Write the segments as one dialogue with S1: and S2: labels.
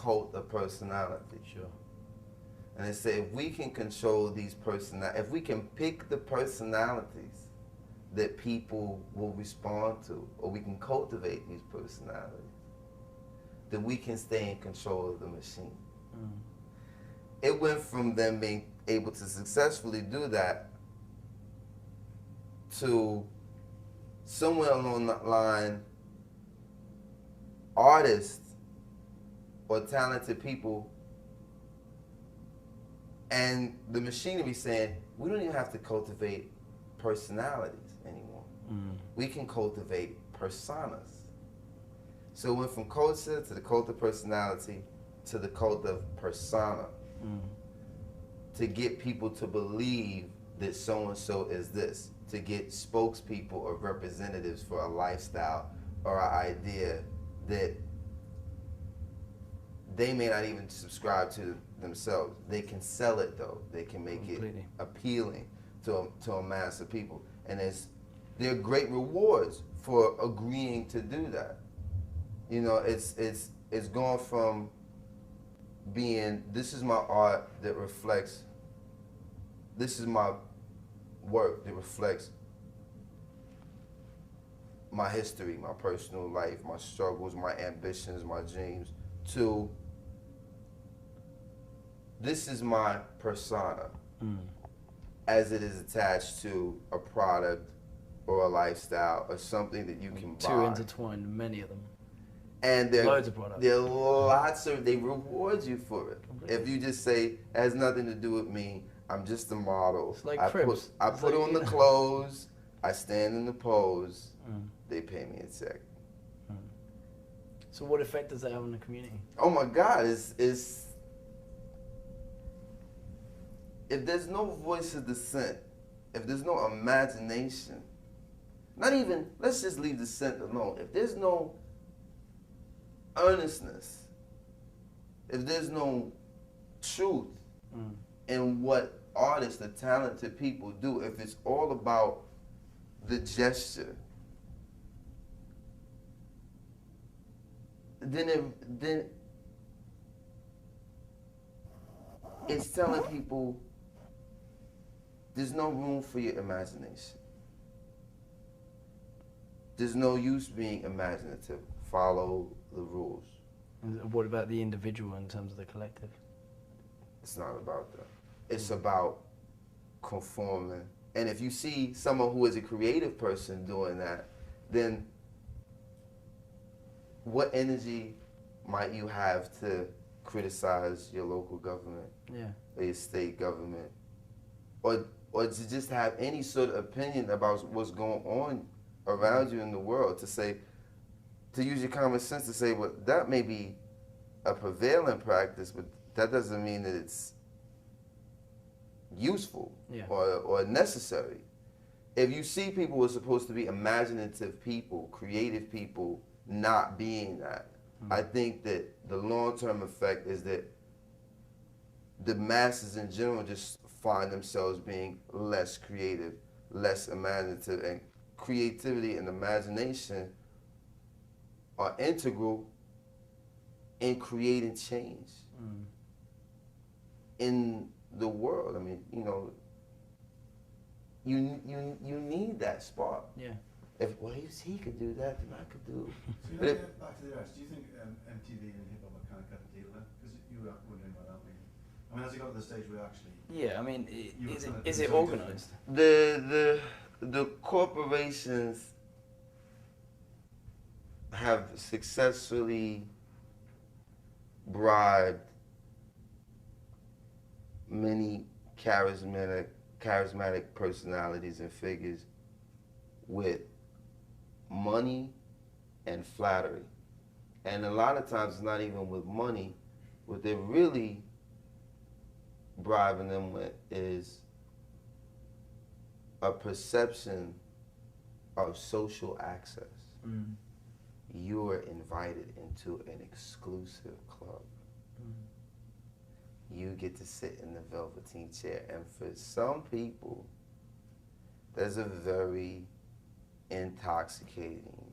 S1: cult of personality.
S2: Sure.
S1: And they say if we can control these if we can pick the personalities that people will respond to, or we can cultivate these personalities, then we can stay in control of the machine. It went from them being able to successfully do that to somewhere along that line, artists or talented people and the machinery saying, we don't even have to cultivate personalities anymore. We can cultivate personas. So it went from culture to the cult of personality to the cult of persona. To get people to believe that so-and-so is this, to get spokespeople or representatives for a lifestyle or an idea that they may not even subscribe to themselves. They can sell it though. They can make it appealing to a mass of people. And there are great rewards for agreeing to do that. You know, it's gone from being, this is my art that reflects, this is my work that reflects my history, my personal life, my struggles, my ambitions, my dreams, to this is my persona as it is attached to a product or a lifestyle or something that you can buy.
S2: Too intertwined, many of them.
S1: And there
S2: Loads of products.
S1: There are lots of, they reward you for it.
S2: Completely.
S1: If you just say, it has nothing to do with me, I'm just a model.
S2: It's like
S1: I
S2: Cribs.
S1: put on the clothes, I stand in the pose, they pay me a check.
S2: So what effect does that have on the community?
S1: Oh my God, it's if there's no voice of dissent, if there's no imagination, not even, let's just leave dissent alone. If there's no earnestness, if there's no truth in what artists, the talented people do, if it's all about the gesture, then it's telling people there's no room for your imagination. There's no use being imaginative. Follow the rules.
S2: And what about the individual in terms of the collective?
S1: It's not about that. It's about conforming. And if you see someone who is a creative person doing that, then what energy might you have to criticize your local government or your state government, or to just have any sort of opinion about what's going on around you in the world, to say, to use your common sense to say, well, that may be a prevailing practice, but that doesn't mean that it's useful or necessary. If you see people who are supposed to be imaginative people, creative people, not being that, I think that the long-term effect is that the masses in general just find themselves being less creative, less imaginative, and creativity and imagination are integral in creating change in the world. I mean, you know, you need that spark.
S2: Yeah.
S1: If he could do that, then I could do.
S3: So you know, back to the rest. Do you think MTV and hip hop are kind of cut a deal then? Because you were wondering about that, maybe. I mean, has it got to the stage where actually?
S2: Yeah, I mean, is it organized?
S1: The corporations have successfully bribed many charismatic personalities and figures with money and flattery. And a lot of times it's not even with money. What they're really bribing them with is a perception of social access. You are invited into an exclusive club. You get to sit in the velveteen chair. And for some people, there's a very intoxicating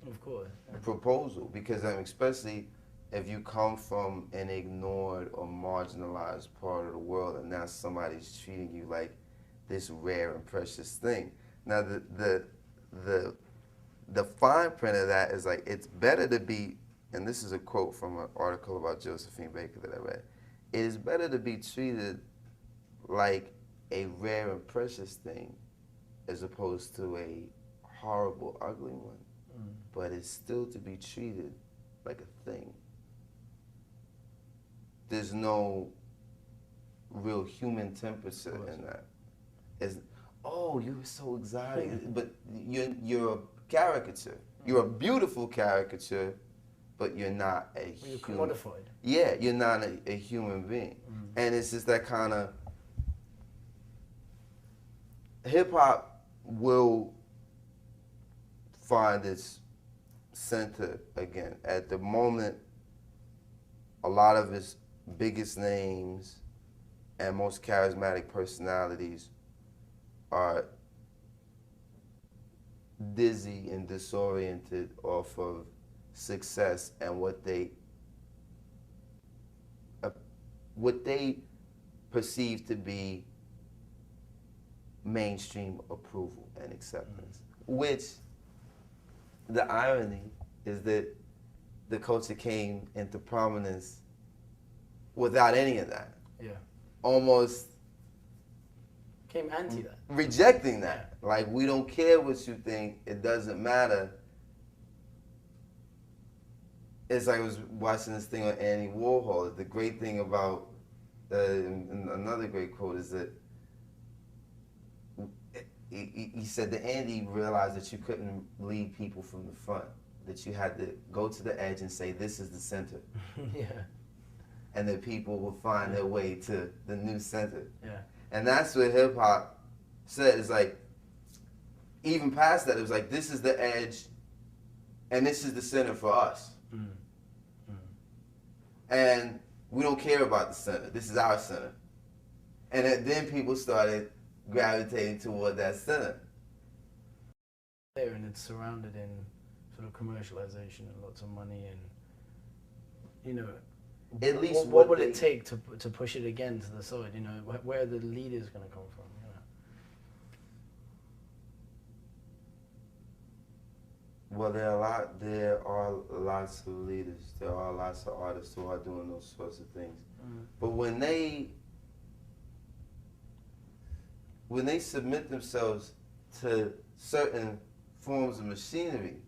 S2: Of course.
S1: proposal, because especially if you come from an ignored or marginalized part of the world and now somebody's treating you like this rare and precious thing. Now the fine print of that is like it's better to be, and this is a quote from an article about Josephine Baker that I read. It is better to be treated like a rare and precious thing as opposed to a horrible, ugly one. But it's still to be treated like a thing. There's no real human temperature in that. It's, oh, you were so exotic, but you're a caricature. You're a beautiful caricature, but you're not a
S2: You're
S1: human.
S2: commodified.
S1: Yeah, you're not a human being. And it's just that kind of hip hop will find its center again. At the moment, a lot of its biggest names and most charismatic personalities are dizzy and disoriented off of success and what they perceive to be mainstream approval and acceptance. Which the irony is that the culture came into prominence without any of that.
S2: Yeah.
S1: Almost
S2: Came anti that.
S1: rejecting that. Like, we don't care what you think, it doesn't matter. It's like I was watching this thing on Andy Warhol. The great thing about, another great quote is that he said that Andy realized that you couldn't lead people from the front, that you had to go to the edge and say, this is the center.
S2: Yeah.
S1: And that people will find their way to the new center.
S2: Yeah.
S1: And that's what hip hop said. It's like, even past that, it was like, this is the edge and this is the center for us. And we don't care about the center. This is our center. And then people started gravitating toward that center.
S2: There, and it's surrounded in sort of commercialization and lots of money, and you know,
S1: At least
S2: what would it take to push it again to the side? You know, where are the leaders going to come from? You know?
S1: Well, there are lots of leaders. There are lots of artists who are doing those sorts of things. But when they submit themselves to certain forms of machinery,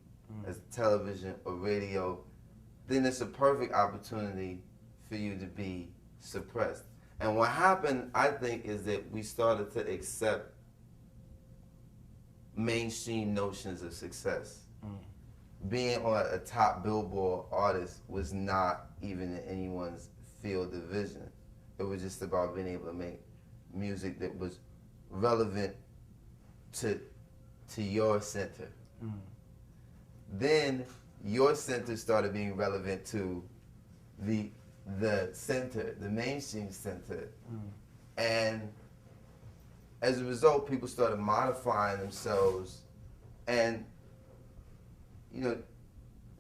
S1: as television or radio, then it's a perfect opportunity for you to be suppressed. And what happened, I think, is that we started to accept mainstream notions of success. Being on a top Billboard artist was not even in anyone's field of vision. It was just about being able to make music that was relevant to your center. Then your center started being relevant to the center, the mainstream center. And as a result, people started modifying themselves and, you know,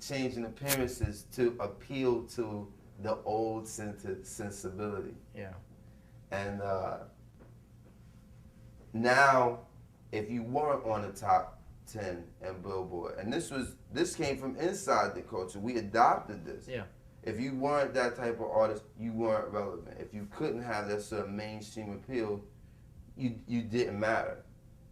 S1: changing appearances to appeal to the old center sensibility.
S2: Yeah.
S1: And now, if you weren't on the top 10 and Billboard, and this came from inside the culture, we adopted this.
S2: Yeah.
S1: If you weren't that type of artist, you weren't relevant. If you couldn't have that sort of mainstream appeal, you didn't matter.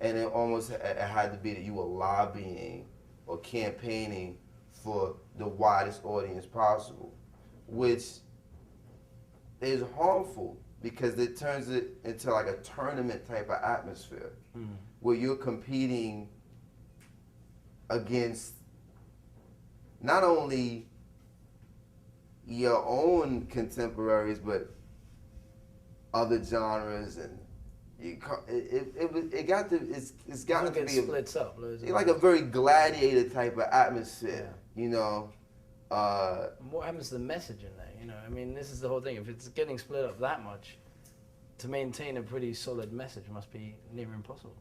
S1: And it almost it had to be that you were lobbying or campaigning for the widest audience possible, which is harmful because it turns it into like a tournament type of atmosphere where you're competing against not only your own contemporaries but other genres, and it's got to be
S2: splits up.
S1: like a very gladiator type of atmosphere, you know.
S2: What happens to the message in there? You know, I mean, this is the whole thing. If it's getting split up that much, to maintain a pretty solid message must be near impossible.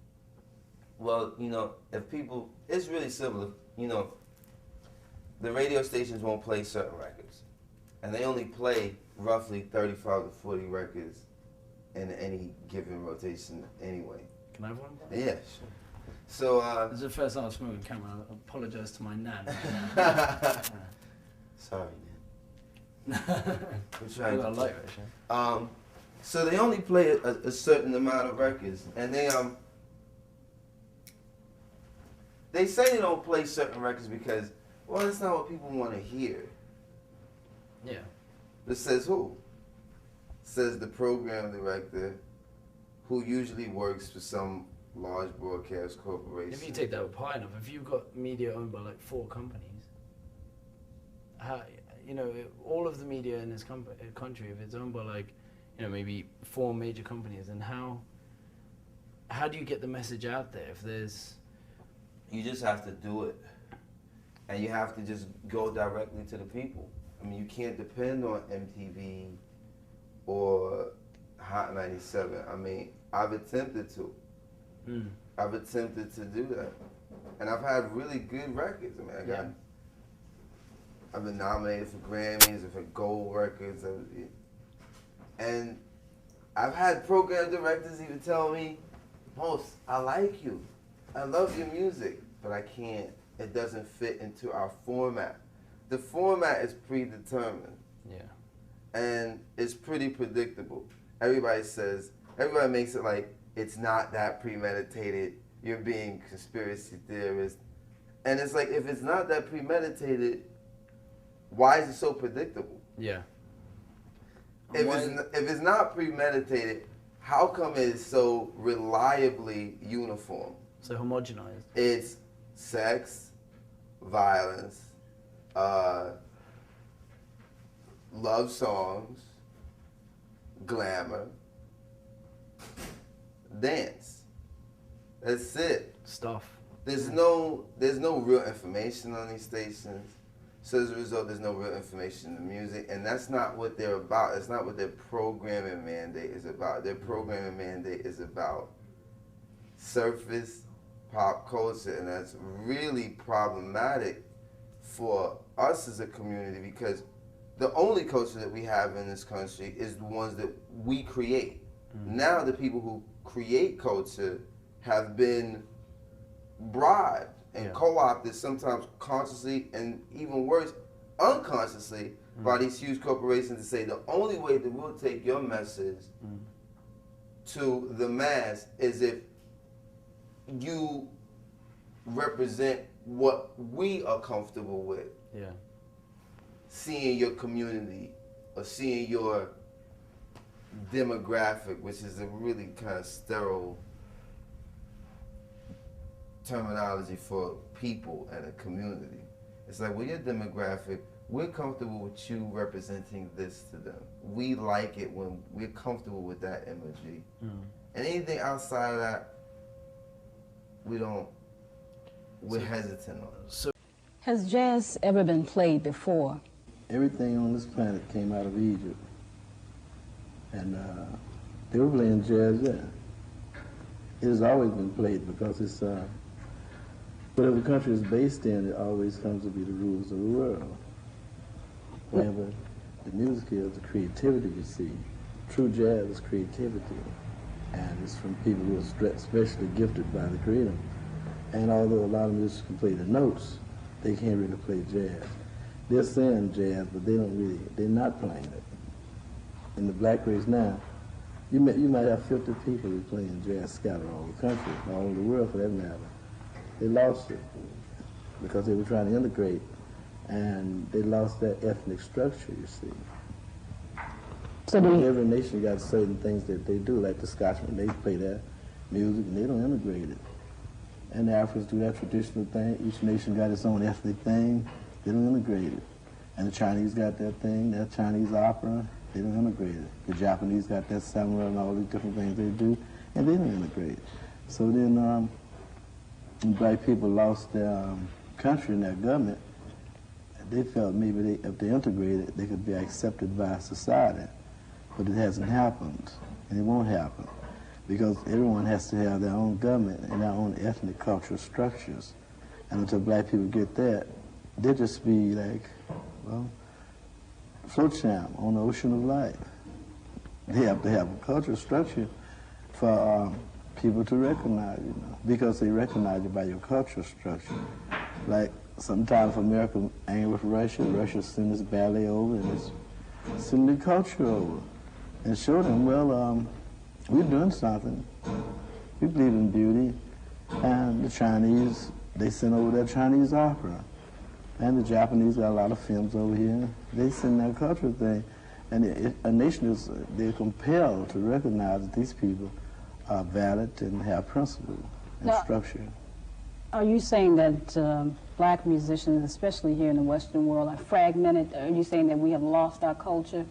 S1: Well, you know, it's really simple. You know, the radio stations won't play certain records. and they only play roughly 35 to 40 records in any given rotation anyway.
S2: Can I have one?
S1: Yeah, sure. So,
S2: This is the first time I've smoked on camera. I apologise to my nan.
S1: Sorry, Nan. We're trying to
S2: like it,
S1: so they only play a certain amount of records, and they say they don't play certain records because, well, that's not what people want to hear.
S2: Yeah.
S1: This says who? Says the program director, who usually works for some large broadcast corporation.
S2: If you take that apart enough, if you've got media owned by like 4 companies, how, you know, all of the media in this country, if it's owned by like, you know, maybe 4 major companies, then how do you get the message out there if there's...
S1: You just have to do it. And you have to just go directly to the people. I mean, you can't depend on MTV or Hot 97. I mean, I've attempted to. I've attempted to do that. And I've had really good records. I mean, I've been nominated for Grammys and for gold records. And I've had program directors even tell me, Most, I like you. I love your music, but I can't. It doesn't fit into our format. The format is predetermined. Yeah. And it's pretty predictable. Everybody makes it like it's not that premeditated. You're being conspiracy theorist. And it's like, if it's not that premeditated, why is it so predictable? Yeah. If it's not premeditated, how come it's so reliably uniform?
S2: So homogenized.
S1: It's sex, violence, love songs, glamour, dance. That's it.
S2: Stuff.
S1: There's no real information on these stations. So as a result, there's no real information in the music, and that's not what they're about. That's not what their programming mandate is about. Their programming mandate is about surface pop culture, and that's really problematic for us as a community, because the only culture that we have in this country is the ones that we create. Now the people who create culture have been bribed and co-opted, sometimes consciously and even worse, unconsciously, by these huge corporations to say the only way that we'll take your message to the mass is if you represent what we are comfortable with. Yeah. Seeing your community or seeing your demographic, which is a really kind of sterile terminology for people and a community. It's like, well, your demographic, we're comfortable with you representing this to them. We like it when we're comfortable with that imagery. And anything outside of that, we're hesitant on. So,
S4: has jazz ever been played before?
S5: Everything on this planet came out of Egypt. And they were playing jazz then. It has always been played because it's, whatever the country is based in, it always comes to be the rules of the world. Whenever the music is, the creativity you see. True jazz is creativity. And it's from people who are especially gifted by the creator. And although a lot of musicians can play the notes, they can't really play jazz. They're saying jazz, but they're not playing it. In the black race now, you might have 50 people who are playing jazz scattered all over the country, all over the world for that matter. They lost it because they were trying to integrate, and they lost that ethnic structure, you see. So every nation got certain things that they do, like the Scotchmen, they play their music and they don't integrate it. And the Africans do that traditional thing. Each nation got its own ethnic thing, they don't integrate it. And the Chinese got their thing, their Chinese opera, they don't integrate it. The Japanese got their samurai and all these different things they do, and they don't integrate it. So then when black people lost their country and their government, they felt maybe if they integrated, they could be accepted by society. But it hasn't happened, and it won't happen, because everyone has to have their own government and their own ethnic cultural structures. And until black people get that, they'll just be like, well, float champ on the ocean of life. They have to have a cultural structure for people to recognize you, because they recognize you by your cultural structure. Like sometimes if America angry with Russia, Russia send its ballet over and it's send the culture over and show them, well, we're doing something. We believe in beauty. And the Chinese, they send over their Chinese opera. And the Japanese got a lot of films over here. They send their cultural thing. And a nation is, they're compelled to recognize that these people are valid and have principle and structure.
S4: Are you saying that black musicians, especially here in the Western world, are fragmented? Are you saying that we have lost our culture,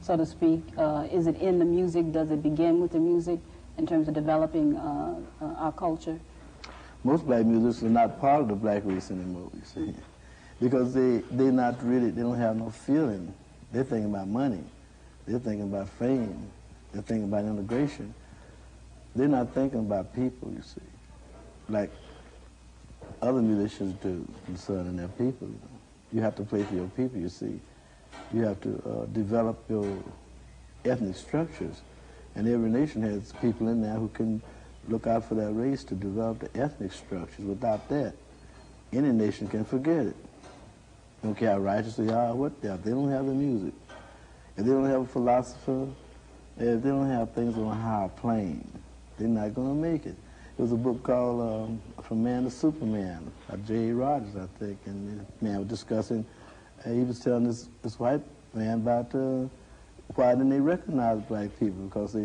S4: so to speak? Is it in the music? Does it begin with the music in terms of developing our culture?
S5: Most black musicians are not part of the black race anymore, you see, because they're not really, they don't have no feeling. They're thinking about money. They're thinking about fame. They're thinking about integration. They're not thinking about people, you see, like other musicians do concerning their people. You have to play for your people, you see. You have to develop your ethnic structures. And every nation has people in there who can look out for that race to develop the ethnic structures. Without that, any nation can forget it. Don't care how righteous they are or what they are. If they don't have the music, if they don't have a philosopher, if they don't have things on a higher plane, they're not going to make it. There was a book called From Man to Superman by J. Rogers, I think, and the man was discussing, he was telling this white man about why didn't they recognize black people, because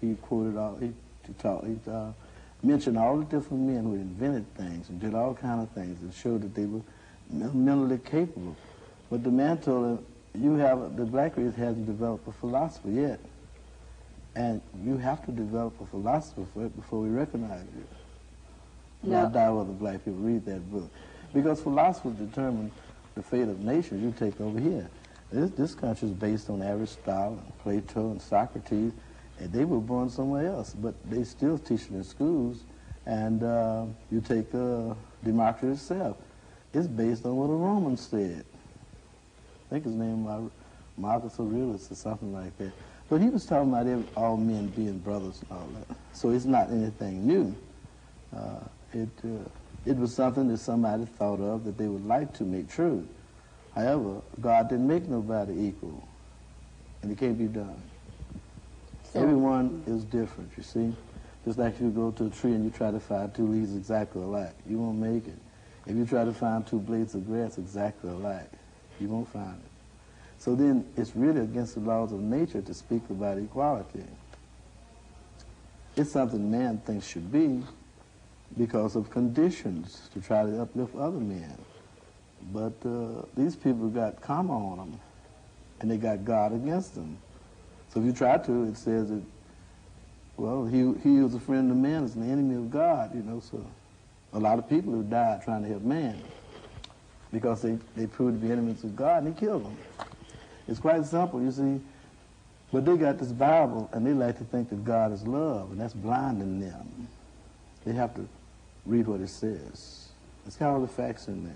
S5: he quoted all, he mentioned all the different men who invented things and did all kind of things and showed that they were mentally capable. But the man told him, the black race hasn't developed a philosopher yet. And you have to develop a philosopher for it before we recognize you. No. I doubt whether black people read that book. Because philosophers determine the fate of nations. You take over here. This country is based on Aristotle and Plato and Socrates, and they were born somewhere else, but they still teach it in schools. And you take democracy itself. It's based on what the Romans said. I think his name was Marcus Aurelius or something like that. But he was talking about all men being brothers and all that. So it's not anything new. It was something that somebody thought of that they would like to make true. However, God didn't make nobody equal, and it can't be done. So, everyone is different, you see? Just like if you go to a tree and you try to find two leaves exactly alike, you won't make it. If you try to find two blades of grass exactly alike, you won't find it. So then it's really against the laws of nature to speak about equality. It's something man thinks should be because of conditions to try to uplift other men. But these people got karma on them, and they got God against them. So if you try to, it says that, well, he who is a friend of man is an enemy of God, you know. So a lot of people have died trying to help man because they proved to be enemies of God, and he killed them. It's quite simple, you see. But they got this Bible, and they like to think that God is love, and that's blinding them. They have to read what it says. It's got all the facts in there.